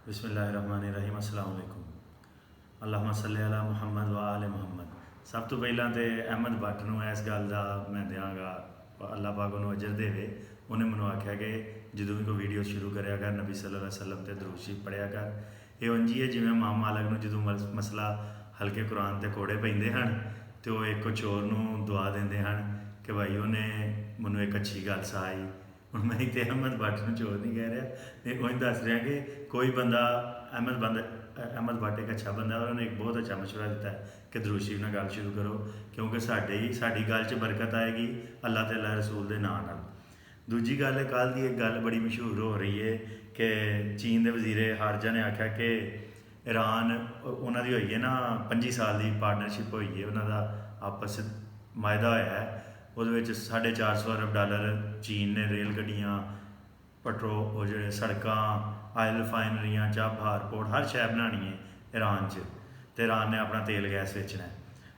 बिस्मिल्लाहिर्रहमानिर्रहीम अस्सलाम वालेकुम। अल्लाहुम्मा सल्ली अला मुहम्मद व आले मुहम्मद। सब तो पहला तो अहमद भट्ट नूं इस गल का मैं देंगा, अल्लाह पाक उन्होंने अजर देवे। उन्हें मैनू आख्या कि जो भी कोई वीडियो शुरू करें कर नबी सल्लल्लाहु अलैहि वसल्लम ते दरूद शरीफ पढ़िया कर। ये उंज ही है जिवें मां मालक नूं जो मसला हल्के कुरान ते कोड़े पैंदे हैं तो वह एक चोर नूं दुआ देंदे हैं कि भाई उन्हें मैनू एक अच्छी गल सहाई। ਹੁਣ ਮੈਂ तो अहमद भट्ट ਨੂੰ चोर नहीं कह रहा, मैं वही दस रहा कि कोई बंदा अहमद भट्ट एक अच्छा बंदा और उन्होंने एक बहुत अच्छा मशवरा दिता है कि दरूद शरीफ नाल गल शुरू करो क्योंकि साडी गल च बरकत आएगी अल्लाह ते अल्लाह रसूल के नाम नाल। दूजी गल है, कल की एक गल बड़ी मशहूर हो रही है कि चीन के वजीरे खारजा ने आख्या कि ईरान उन्होंने हुई है ना 25 साल की पार्टनरशिप हुई है, उन्होंने आपस मायदा होया है, वो $450 अरब चीन ने रेल गड्डियाँ पेट्रोल जो सड़क आयल रिफाइनरियाँ चाबहार पोर्ट हर शै बनानी है ईरान च, तो ईरान ने अपना तेल गैस बेचना है।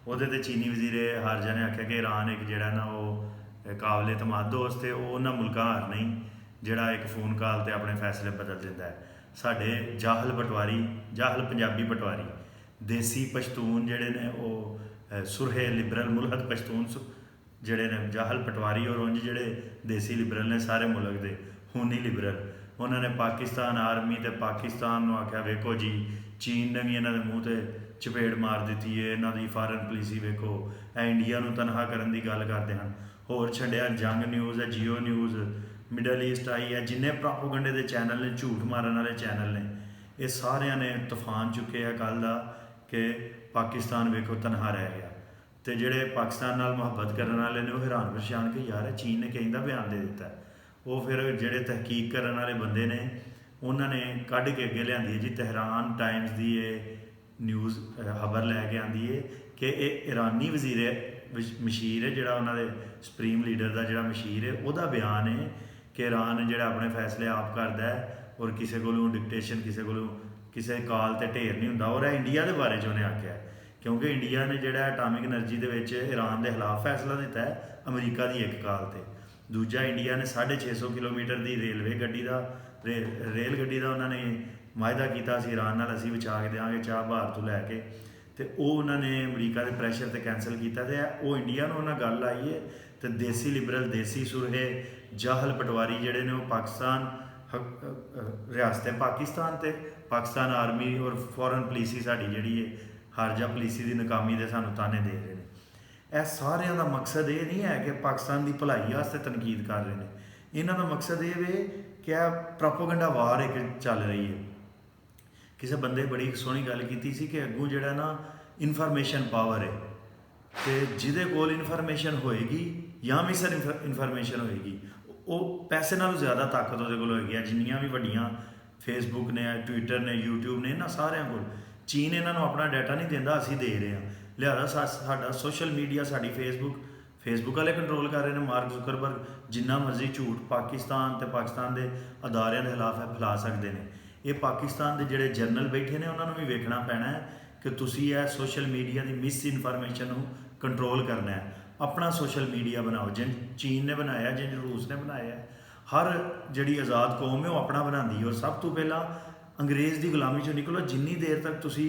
वो चीनी वजीरे खारजा ने आख्या कि ईरान एक जोड़ा ना वो काबिल एतमाद दोस्त है, वो उन्होंने मुल्क हार नहीं जोड़ा एक फोन कॉल पर अपने फैसले बदल देता है। साढ़े जाहल पंजाबी पटवारी देसी पश्तून जोड़े ने वो सुरहे लिबरल मुल्हद पश्तून जोड़े ने जाहल पटवारी और उंज जोड़े देसी लिबरल ने सारे मुल्क के खूनी लिबरल, उन्होंने पाकिस्तान आर्मी तो पाकिस्तान आख्या वेखो जी चीन ने भी इन्होंने मूँह से चपेड़ मार दी है, इन्हों की फॉरन पॉलिसी वेखो, इंडिया को तनहा करने की गल करते हैं। होर छड्डिया जंग न्यूज़ है, जियो न्यूज़, मिडल ईस्ट आई है, जिन्हें प्रोपोगंडे के चैनल ने झूठ मारन वाले चैनल ने ये सारिया ने तूफान चुके है कल का कि पाकिस्तान वेखो तनहा रह गया। तो जोड़े पाकिस्तान नाल मुहब्बत करने वाले ने वो हैरान परेशान कि यार चीन ने कहीं का बयान दे दिता है। वो फिर जोड़े तहकीक करने वाले बंदे ने उन्होंने कढ़ के अगे लिया जी तेहरान टाइम्स की ये न्यूज़ खबर लैके आती है कि ये ईरानी वजीर मशीर है जोड़ा उन्होंने सुप्रीम लीडर का जोड़ा मशीर है वह बयान है कि ईरान जोड़ा अपने फैसले आप करता है और किसी को डिक्टेशन किसी कॉल पर ढेर नहीं होंदा। और इंडिया के बारे उन्हें आख्या क्योंकि इंडिया ने जोड़ा एटामिक एनर्जी के ईरान के खिलाफ फैसला दिता है अमरीका की एक कॉल पर। दूजा इंडिया ने 650 किलोमीटर की रेल गड्डी का उन्होंने मायदा किया ईरान नाल असीं बचा के देंगे चाबहार तो लैके, तो उन्होंने अमरीका के प्रैशर से कैंसल किया तो वो इंडिया को उन्हें गल आई है। तो देसी लिबरल देसी सुरहे जाहल पटवारी जोड़े ने पाकिस्तान रियासत पाकिस्तान आर्मी और फॉरन पॉलिसी साड़ी जी है खारजा पॉलिसी की नाकामी के सानू ताने दे रहे हैं। यह सारिया का मकसद ये नहीं है कि पाकिस्तान की भलाई वास्ते तनकीद कर रहे हैं, इन्हों का मकसद ये वे कि प्रोपोगंडा वार एक चल रही है। किसी बंदे बड़ी सोहनी गल की कि अगों जोड़ा ना इनफॉर्मेशन पावर है तो जिदे कोल इनफॉर्मेशन होएगी या मिस इनफॉर्मेशन होएगी वो पैसे नालों ज़्यादा ताकत वो होएगी। जिन्नियां भी वड्डियां फेसबुक ने ट्विटर ने यूट्यूब ने इन्होंने सारिया को चीन इन्हों अपना डाटा नहीं देता, असीं दे रहे हैं। लिहाजा साडा सोशल मीडिया साड़ी फेसबुक वाले कंट्रोल कर रहे हैं। मार्क जुकरबर्ग जिन्ना मर्जी झूठ पाकिस्तान के अदारियों के खिलाफ है फैला सकते हैं। ये पाकिस्तान के जोड़े जरनल बैठे ने उन्होंने भी वेखना पैना है कि तुसीं यह सोशल मीडिया की मिस इनफॉर्मेशन को कंट्रोल करना है। अपना सोशल मीडिया बनाओ जिन चीन ने बनाया जिन रूस ने बनाया। हर जी आज़ाद कौम है वो अपना बनाती है और सब तो पहला अंग्रेज़ की गुलामी चो निकलो। जिन्नी देर तक तुसी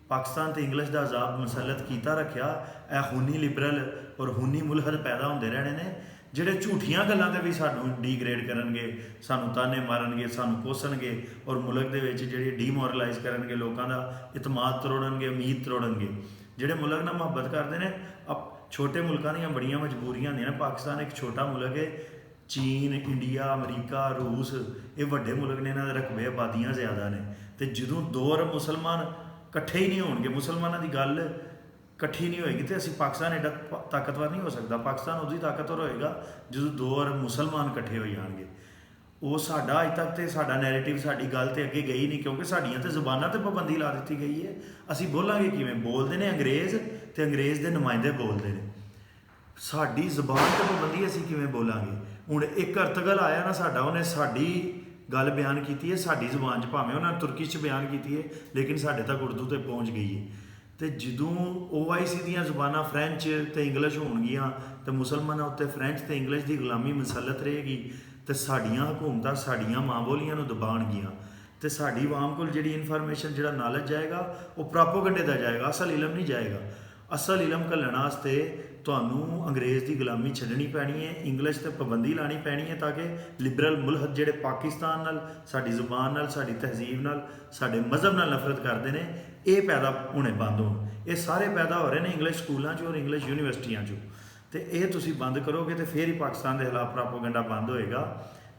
पाकिस्तान तो इंग्लिश का अजाब मुसलत किया रखा यह खूनी लिबरल और खूनी मुलहद पैदा होंदे रहने ने जोड़े झूठियां गल्लां ते भी सानू डीग्रेड करनगे, सानू ताने मारनगे, सानू कोसणगे और मुल्क दे विच जिहड़े डीमोरलाइज करनगे, लोगों का इतमाद तरोड़नगे, उम्मीद तरोड़नगे। जिहड़े मुल्क नाल मुहब्बत करते हैं अब छोटे मुल्कों दी बड़ियां मजबूरियां होंदियां। पाकिस्तान एक छोटा मुल्क है, चीन इंडिया अमरीका रूस ये वड्डे मुल्क ने, इन्हां दे रकबे आबादियां ज़्यादा ने। तो जदों 2 अरब मुसलमान कट्ठे ही नहीं होणगे, मुसलमानों की गल कट्ठी नहीं होएगी तो असीं पाकिस्तान एडा ताकतवर नहीं हो सकता। पाकिस्तान उदों ही ताकतवर होएगा जो 2 अरब मुसलमान कट्ठे हो जाएंगे। वो साडा अज तक तो साडा नैरेटिव साडी गल तो अगे गई नहीं क्योंकि साडियां तो ज़बानां ते पाबंदी ला दी गई है। असीं बोलांगे किवें? बोलते हैं अंग्रेज़ तो अंग्रेज़ के नुमाइंदे बोलते हैं, साडी ज़बान ते पाबंदी असीं किवें बोलांगे? हुण एक अर्तगल आया ना साडा, उन्हें साडी गल बयान की है साडी ज़बान च, भावें उन्हें तुर्की बयान की है लेकिन साढ़े तक उर्दू तो पहुँच गई है। तो जदों OIC दी ज़बानां फ्रेंच तो इंग्लिश होणगियां तो मुसलमानों उत्ते फ्रेंच तो इंग्लिश की गुलामी मुसलत रहेगी तो साड़ियाँ हुकूमतां साड़ियाँ मां बोलियां नूं दबाणगियां। ਤੇ ਸਾਡੀ ਆਵਾਮ ਕੋਲ ਜਿਹੜੀ ਇਨਫੋਰਮੇਸ਼ਨ, ਜਿਹੜਾ ਨੌਲੇਜ ਜਾਏਗਾ ਉਹ ਪ੍ਰੋਪੋਗੰਡੇ ਦਾ ਜਾਏਗਾ, ਅਸਲ ਇਲਮ ਨਹੀਂ ਜਾਏਗਾ। ਅਸਲ ਇਲਮ ਘੱਲਣ ਵਾਸਤੇ ਤੁਹਾਨੂੰ ਅੰਗਰੇਜ਼ ਦੀ ਗੁਲਾਮੀ ਛੱਡਣੀ ਪੈਣੀ ਹੈ, ਇੰਗਲਿਸ਼ ਤੇ ਪਾਬੰਦੀ ਲਾਣੀ ਪੈਣੀ ਹੈ, ਤਾਂ ਕਿ ਲਿਬਰਲ ਮੁਲਹਦ ਜਿਹੜੇ ਪਾਕਿਸਤਾਨ ਨਾਲ, ਸਾਡੀ ਜ਼ੁਬਾਨ ਨਾਲ, ਸਾਡੀ ਤਹਿਜ਼ੀਬ ਨਾਲ, ਸਾਡੇ ਮਜ਼ਹਬ ਨਾਲ ਨਫ਼ਰਤ ਕਰਦੇ ਨੇ, ਇਹ ਪੈਦਾ ਹੋਣੇ ਬੰਦ ਹੋਣ। ਇਹ ਸਾਰੇ ਪੈਦਾ ਹੋ ਰਹੇ ਨੇ ਇੰਗਲਿਸ਼ ਸਕੂਲਾਂ 'ਚੋਂ ਔਰ ਇੰਗਲਿਸ਼ ਯੂਨੀਵਰਸਿਟੀਆਂ 'ਚੋਂ, ਤੇ ਇਹ ਤੁਸੀਂ ਬੰਦ ਕਰੋਗੇ ਤੇ ਫਿਰ ਹੀ ਪਾਕਿਸਤਾਨ ਦੇ ਖਿਲਾਫ ਪ੍ਰੋਪੋਗੰਡਾ ਬੰਦ ਹੋਏਗਾ।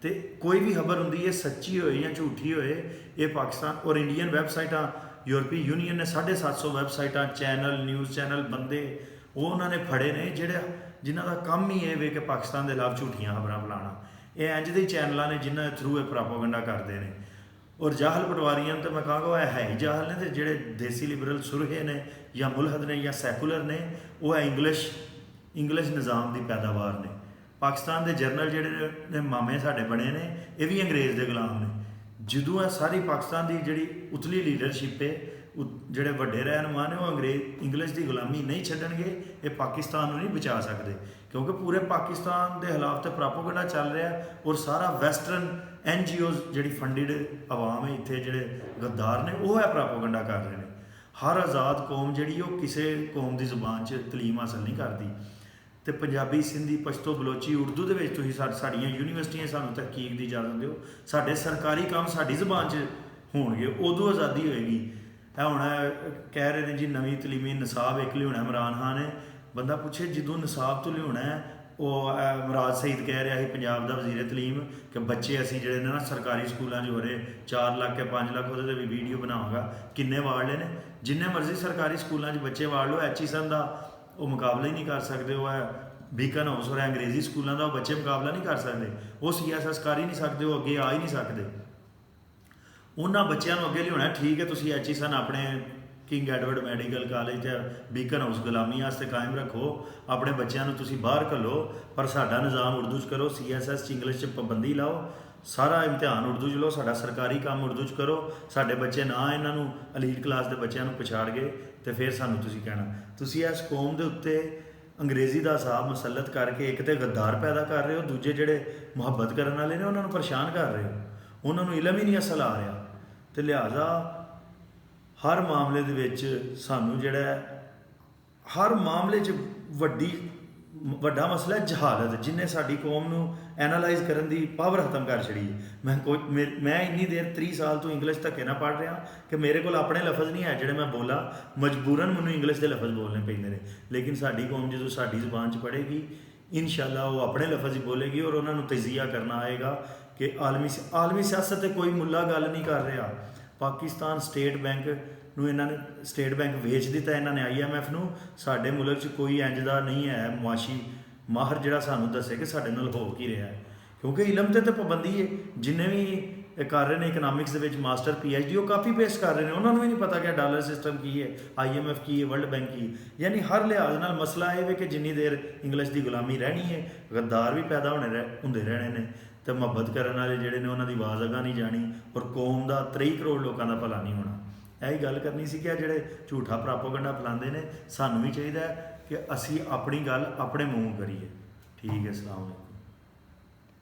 ਤੇ ਕੋਈ ਵੀ ਖਬਰ ਹੁੰਦੀ ਹੈ ਸੱਚੀ ਹੋਏ ਜਾਂ ਝੂਠੀ ਹੋਏ, ਇਹ ਪਾਕਿਸਤਾਨ ਔਰ ਇੰਡੀਅਨ ਵੈਬਸਾਈਟਾਂ, ਯੂਰਪੀ ਯੂਨੀਅਨ ਨੇ 750 ਵੈਬਸਾਈਟਾਂ, ਚੈਨਲ, ਨਿਊਜ਼ ਚੈਨਲ ਬੰਦੇ ਉਹ ਉਹਨਾਂ ਨੇ ਫੜੇ ਨੇ, ਜਿਨ੍ਹਾਂ ਦਾ ਕੰਮ ਹੀ ਇਹ ਵੇ ਕਿ ਪਾਕਿਸਤਾਨ ਦੇ ਖਿਲਾਫ ਝੂਠੀਆਂ ਖਬਰਾਂ ਫੈਲਾਉਣਾ। ਇਹ ਇੰਜ ਦੇ ਚੈਨਲਾਂ ਨੇ ਜਿਨ੍ਹਾਂ ਦੇ ਥਰੂ ਇਹ ਪ੍ਰੋਪੋਗੰਡਾ ਕਰਦੇ ਨੇ। ਔਰ ਜਾਹਲ ਪਟਵਾਰੀਆਂ ਨੂੰ ਤਾਂ ਮੈਂ ਕਹਾਂਗਾ ਇਹ ਹੈ ਹੀ ਜਾਹਲ ਨੇ, ਤੇ ਜਿਹੜੇ ਦੇਸੀ ਲਿਬਰਲ ਸੁਰਹੇ ਨੇ ਜਾਂ ਮੁਲਹਦ ਨੇ ਜਾਂ ਸੈਕੂਲਰ ਨੇ, ਉਹ ਹੈ ਇੰਗਲਿਸ਼ ਨਿਜ਼ਾਮ ਦੀ ਪੈਦਾਵਾਰ ਨੇ। ਪਾਕਿਸਤਾਨ ਦੇ ਜਰਨਲ ਜਿਹੜੇ ਨੇ ਮਾਮੇ ਸਾਡੇ ਬਣੇ ਨੇ, ਇਹ ਵੀ ਅੰਗਰੇਜ਼ ਦੇ ਗੁਲਾਮ ਨੇ। ਜਦੋਂ ਇਹ ਸਾਰੀ ਪਾਕਿਸਤਾਨ ਦੀ ਜਿਹੜੀ ਉਤਲੀ ਲੀਡਰਸ਼ਿਪ ਹੈ, ਜਿਹੜੇ ਵੱਡੇ ਰਹਿਨੁਮਾ ਨੇ, ਉਹ ਇੰਗਲਿਸ਼ ਦੀ ਗੁਲਾਮੀ ਨਹੀਂ ਛੱਡਣਗੇ, ਇਹ ਪਾਕਿਸਤਾਨ ਨੂੰ ਨਹੀਂ ਬਚਾ ਸਕਦੇ, ਕਿਉਂਕਿ ਪੂਰੇ ਪਾਕਿਸਤਾਨ ਦੇ ਖਿਲਾਫ ਤੇ ਪ੍ਰੋਪੋਗੰਡਾ ਚੱਲ ਰਿਹਾ। ਔਰ ਸਾਰਾ ਵੈਸਟਰਨ NGOs ਜਿਹੜੀ ਫੰਡਡ ਆਵਾਮ ਹੈ ਇੱਥੇ, ਜਿਹੜੇ ਗੱਦਾਰ ਨੇ, ਉਹ ਇਹ ਪ੍ਰੋਪੋਗੰਡਾ ਕਰ ਰਹੇ ਨੇ। ਹਰ ਆਜ਼ਾਦ ਕੌਮ ਜਿਹੜੀ ਉਹ ਕਿਸੇ ਕੌਮ ਦੀ ਜ਼ੁਬਾਨ 'ਚ ਤਲੀਮ ਹਾਸਲ ਨਹੀਂ ਕਰਦੀ। ਤੇ ਪੰਜਾਬੀ, ਸਿੰਧੀ, ਪਸ਼ਤੋ, ਬਲੋਚੀ, ਉਰਦੂ ਦੇ ਵਿੱਚ ਤੁਸੀਂ ਸਾਡੀਆਂ ਯੂਨੀਵਰਸਿਟੀਆਂ ਸਾਨੂੰ ਤਹਿਕੀਕ ਦੀ ਇਜਾਜ਼ਤ ਦਿਓ, ਸਾਡੇ ਸਰਕਾਰੀ ਕੰਮ ਸਾਡੀ ਜ਼ੁਬਾਨ 'ਚ ਹੋਣਗੇ, ਉਦੋਂ ਆਜ਼ਾਦੀ ਹੋਏਗੀ। ਇਹ ਹੁਣ ਕਹਿ ਰਹੇ ਨੇ ਜੀ ਨਵੀਂ ਤਲੀਮੀ ਨਿਸਾਬ ਇੱਕ ਲਿਆਉਣਾ ਇਮਰਾਨ ਖਾਨ ਨੇ। ਬੰਦਾ ਪੁੱਛੇ ਜਦੋਂ ਨਿਸਾਬ ਤੋਂ ਲਿਆਉਣਾ ਹੈ, ਉਹ ਮੁਰਾਦ ਸਈਦ ਕਹਿ ਰਿਹਾ ਸੀ ਪੰਜਾਬ ਦਾ ਵਜ਼ੀਰ ਤਲੀਮ ਕਿ ਬੱਚੇ ਅਸੀਂ ਜਿਹੜੇ ਨੇ ਨਾ ਸਰਕਾਰੀ ਸਕੂਲਾਂ 'ਚ ਹੋ ਰਹੇ 4 ਲੱਖ ਜਾਂ 5 ਲੱਖ, ਉਹਦੇ 'ਤੇ ਵੀ ਵੀਡੀਓ ਬਣਾਵਾਂਗਾ। ਕਿੰਨੇ ਵਾੜ ਲਏ ਨੇ? ਜਿੰਨੇ ਮਰਜ਼ੀ ਸਰਕਾਰੀ ਸਕੂਲਾਂ 'ਚ ਬੱਚੇ ਵਾੜ ਲਓ, HESN ਦਾ ਉਹ ਮੁਕਾਬਲਾ ਹੀ ਨਹੀਂ ਕਰ ਸਕਦੇ। ਉਹ ਹੈ ਬੀਕਨ ਹਾਊਸ ਔਰ ਅੰਗਰੇਜ਼ੀ ਸਕੂਲਾਂ ਦਾ ਉਹ ਬੱਚੇ ਮੁਕਾਬਲਾ ਨਹੀਂ ਕਰ ਸਕਦੇ। ਉਹ CSS ਕਰ ਹੀ ਨਹੀਂ ਸਕਦੇ, ਉਹ ਅੱਗੇ ਆ ਹੀ ਨਹੀਂ ਸਕਦੇ। ਉਹਨਾਂ ਬੱਚਿਆਂ ਨੂੰ ਅੱਗੇ ਲਿਆਉਣਾ। ਠੀਕ ਹੈ, ਤੁਸੀਂ HESN ਆਪਣੇ ਕਿੰਗ ਐਡਵਰਡ ਮੈਡੀਕਲ ਕਾਲਜ ਤੇ ਬੀਕਨ ਹਾਊਸ ਗੁਲਾਮੀ ਵਾਸਤੇ ਕਾਇਮ ਰੱਖੋ, ਆਪਣੇ ਬੱਚਿਆਂ ਨੂੰ ਤੁਸੀਂ ਬਾਹਰ ਘੱਲੋ, ਪਰ ਸਾਡਾ ਨਿਜ਼ਾਮ ਉਰਦੂ 'ਚ ਕਰੋ, CSS 'ਚ ਇੰਗਲਿਸ਼ 'ਚ ਪਾਬੰਦੀ ਲਾਓ, ਸਾਰਾ ਇਮਤਿਹਾਨ ਉਰਦੂ 'ਚ ਲਓ, ਸਾਡਾ ਸਰਕਾਰੀ ਕੰਮ ਉਰਦੂ 'ਚ ਕਰੋ। ਸਾਡੇ ਬੱਚੇ ਨਾ ਇਹਨਾਂ ਨੂੰ ਅਲੀਟ ਕਲਾਸ ਦੇ ਬੱਚਿਆਂ ਨੂੰ ਪਛਾੜ ਗਏ ਤੇ ਫਿਰ ਸਾਨੂੰ ਤੁਸੀਂ ਕਹਿਣਾ। ਤੁਸੀਂ ਇਸ ਕੌਮ ਦੇ ਉੱਤੇ ਅੰਗਰੇਜ਼ੀ ਦਾ ਹਿਸਾਬ ਮੁਸੱਲਤ ਕਰਕੇ ਇੱਕ ਤੇ ਗੱਦਾਰ ਪੈਦਾ ਕਰ ਰਹੇ ਹੋ, ਦੂਜੇ ਜਿਹੜੇ ਮੁਹੱਬਤ ਕਰਨ ਵਾਲੇ ਨੇ ਉਹਨਾਂ ਨੂੰ ਪਰੇਸ਼ਾਨ ਕਰ ਰਹੇ ਹੋ, ਉਹਨਾਂ ਨੂੰ ਇਲਮ ਹੀ ਨਹੀਂ ਅਸਲ ਆ ਰਿਹਾ। ਤੇ ਲਿਹਾਜ਼ਾ ਹਰ ਮਾਮਲੇ ਦੇ ਵਿੱਚ ਸਾਨੂੰ ਜਿਹੜਾ ਹਰ ਮਾਮਲੇ 'ਚ ਵੱਡਾ ਮਸਲਾ ਜਹਾਲਤ, ਜਿਹਨੇ ਸਾਡੀ ਕੌਮ ਨੂੰ ਐਨਾਲਾਈਜ਼ ਕਰਨ ਦੀ ਪਾਵਰ ਖਤਮ ਕਰ ਛੜੀ। ਮੈਂ ਇੰਨੀ ਦੇਰ 30 ਸਾਲ ਤੋਂ ਇੰਗਲਿਸ਼ ਧੱਕੇ ਨਾਲ ਪੜ੍ਹ ਰਿਹਾ ਕਿ ਮੇਰੇ ਕੋਲ ਆਪਣੇ ਲਫ਼ਜ਼ ਨਹੀਂ ਹੈ ਜਿਹੜੇ ਮੈਂ ਬੋਲਾਂ, ਮਜਬੂਰਨ ਮੈਨੂੰ ਇੰਗਲਿਸ਼ ਦੇ ਲਫ਼ਜ਼ ਬੋਲਣੇ ਪੈਂਦੇ ਨੇ। ਲੇਕਿਨ ਸਾਡੀ ਕੌਮ ਜਦੋਂ ਸਾਡੀ ਜ਼ੁਬਾਨ 'ਚ ਪੜ੍ਹੇਗੀ, ਇਨਸ਼ਾਅੱਲਾ ਉਹ ਆਪਣੇ ਲਫ਼ਜ਼ ਹੀ ਬੋਲੇਗੀ ਔਰ ਉਹਨਾਂ ਨੂੰ ਤਜਜ਼ੀਆ ਕਰਨਾ ਆਏਗਾ ਕਿ ਆਲਮੀ ਸਿਆਸਤ 'ਤੇ ਕੋਈ ਮੁੱਲਾ ਗੱਲ ਨਹੀਂ ਕਰ ਰਿਹਾ। ਪਾਕਿਸਤਾਨ ਸਟੇਟ ਬੈਂਕ ਨੂੰ ਇਹਨਾਂ ਨੇ ਸਟੇਟ ਬੈਂਕ ਵੇਚ ਦਿੱਤਾ, ਇਹਨਾਂ ਨੇ IMF ਨੂੰ। ਸਾਡੇ ਮੁਲਕ 'ਚ ਕੋਈ ਇੰਜ ਦਾ ਨਹੀਂ ਹੈ ਮੁਆਸ਼ੀ ਮਾਹਰ ਜਿਹੜਾ ਸਾਨੂੰ ਦੱਸੇ ਕਿ ਸਾਡੇ ਨਾਲ ਹੋ ਕੀ ਰਿਹਾ ਹੈ, ਕਿਉਂਕਿ ਇਲਮ ਤੇ ਪਾਬੰਦੀ ਹੈ। ਜਿੰਨੇ ਵੀ ਕਰ ਰਹੇ ਨੇ ਇਕਨੋਮਿਕਸ ਦੇ ਵਿੱਚ ਮਾਸਟਰ PhD, ਉਹ ਕਾਪੀ ਪੇਸਟ ਕਰ ਰਹੇ ਨੇ, ਉਹਨਾਂ ਨੂੰ ਵੀ ਨਹੀਂ ਪਤਾ ਕਿ ਡਾਲਰ ਸਿਸਟਮ ਕੀ ਹੈ, IMF ਕੀ ਹੈ, ਵਰਲਡ ਬੈਂਕ ਕੀ। ਯਾਨੀ ਹਰ ਲਿਹਾਜ਼ ਨਾਲ ਮਸਲਾ ਇਹ ਵੇ ਕਿ ਜਿੰਨੀ ਦੇਰ ਇੰਗਲਿਸ਼ ਦੀ ਗੁਲਾਮੀ ਰਹਿਣੀ ਹੈ, ਗੱਦਾਰ ਵੀ ਪੈਦਾ ਹੁੰਦੇ ਰਹਿਣੇ ਨੇ, ਤੇ ਮੁਹੱਬਤ ਕਰਨ ਵਾਲੇ ਜਿਹੜੇ ਨੇ ਉਹਨਾਂ ਦੀ ਆਵਾਜ਼ ਅੱਗਾ ਨਹੀਂ ਜਾਣੀ, ਔਰ ਕੌਮ ਦਾ 23 ਕਰੋੜ ਲੋਕਾਂ ਦਾ ਭਲਾ ਨਹੀਂ ਹੋਣਾ। ਇਹੀ ਗੱਲ ਕਰਨੀ ਸੀ ਕਿ ਜਿਹੜੇ ਝੂਠਾ ਪ੍ਰੋਪੋਗੰਡਾ ਫੈਲਾਉਂਦੇ ਨੇ, ਸਾਨੂੰ ਵੀ ਚਾਹੀਦਾ ਹੈ ਕਿ ਅਸੀਂ ਆਪਣੀ ਗੱਲ ਆਪਣੇ ਮੂੰਹ ਕਰੀਏ। ਠੀਕ ਹੈ, ਅਸਲਾਮ ਵਾਲੇਕੁਮ।